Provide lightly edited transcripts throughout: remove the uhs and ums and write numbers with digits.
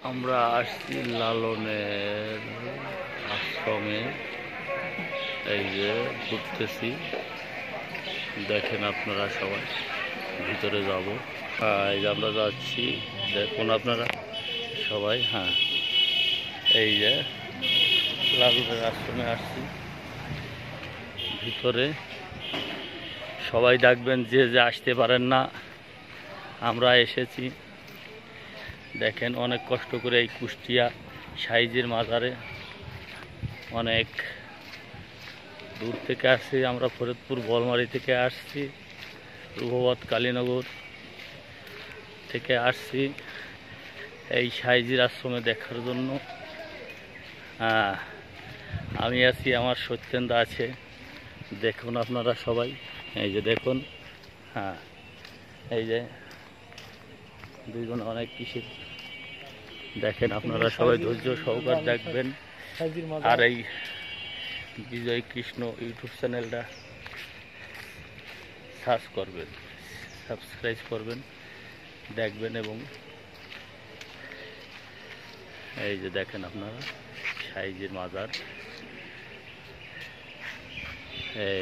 আমরা আসছি লালনের আশ্রমে, এই যে ঘুরতেছি, দেখেন আপনারা সবাই। ভিতরে যাব, এই যে আমরা যাচ্ছি, দেখুন আপনারা সবাই। হ্যাঁ, এই যে লালনের আশ্রমে আসছি, ভিতরে সবাই ডাকবেন, যে যে আসতে পারেন না, আমরা এসেছি। দেখেন অনেক কষ্ট করে এই কুষ্টিয়া সাইজির মাজারে অনেক দূর থেকে আসছি। আমরা ফরিদপুর বলমারি থেকে আসছি, রূপবত কালীনগর থেকে আসছি এই সাইজির আশ্রমে দেখার জন্য। আমি আছি, আমার সত্যেন্দা আছে, দেখুন আপনারা সবাই। এই যে দেখুন, হ্যাঁ, এই যে দুইজন অনেক কিছু দেখেন আপনারা সবাই, ধৈর্য সহকারে দেখবেন। আর এই বিজয় কৃষ্ণ ইউটিউব চ্যানেলটা সার্চ করবেন, সাবস্ক্রাইব করবেন, দেখবেন। এবং এই যে দেখেন আপনারা সাইজির মাজার,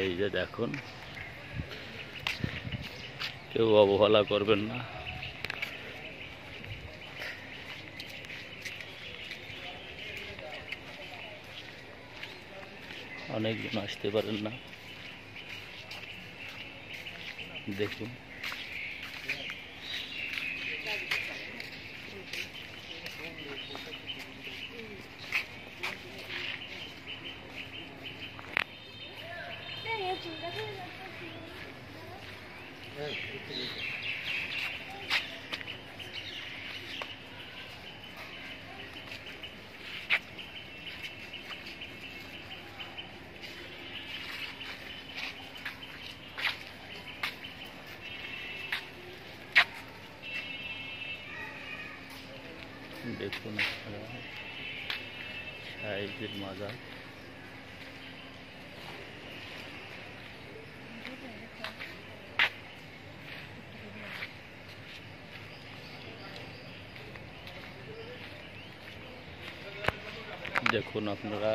এই যে দেখুন, কেউ অবহেলা করবেন না। অনেকজন আসতে পারেন না, দেখুন। দেখুন আপনারা সাইজির মাজার, দেখুন আপনারা।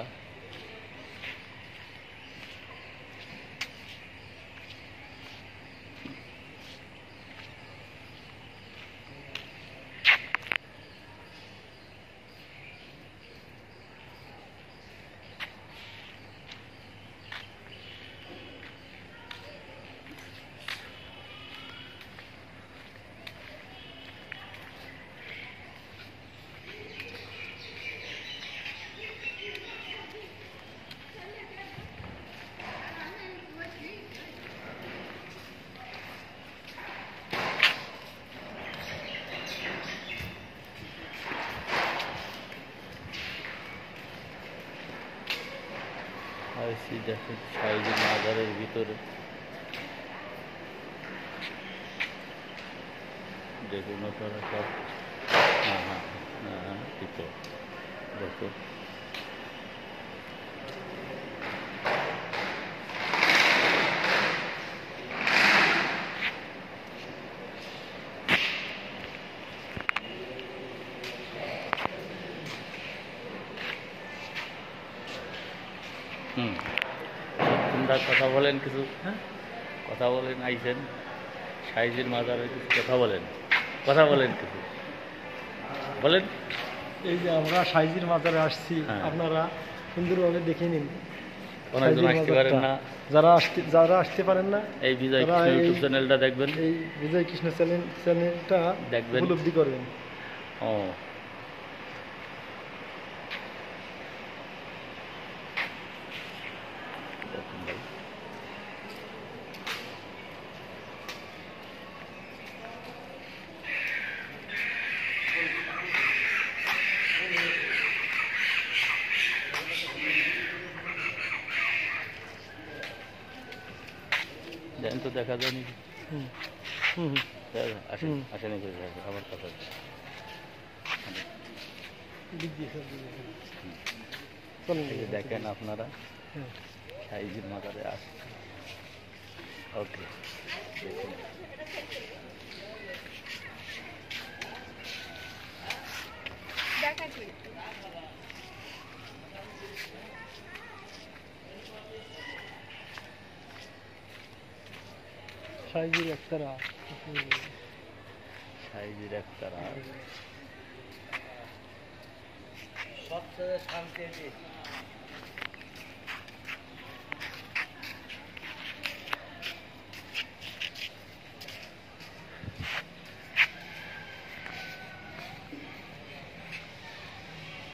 আসছি, দেখুন সাইজির মাজারের ভিতরে, দেখুন আপনারা সব। হ্যাঁ হ্যাঁ হ্যাঁ, ঠিক আছে, দেখুন। তোমরা কথা বলেন কিছু, হ্যাঁ কথা বলেন, আইছেন সাইজির মাজারে, কিছু কথা বলেন, কথা বলেন কিছু বলেন। এই যে আমরা সাইজির মাজারে আসছি, আপনারা সুন্দরভাবে দেখে নিন। অনেকজন আসতে পারেন না, যারা আসতে পারেন না, এই বিজয় কৃষ্ণ ইউটিউব চ্যানেলটা দেখবেন, এই বিজয় কৃষ্ণ চ্যানেলটা দেখবেন, উপলব্ধি করবেন। ও দেন তো, দেখা যায় নাকি? আসেন আসেন, আমার কথা দেখেন আপনারা সাইজির মাজারে আসেন। ওকে, দেখুন। সাইজের একতারা সাইজের একতারা সবচেয়ে শান্তি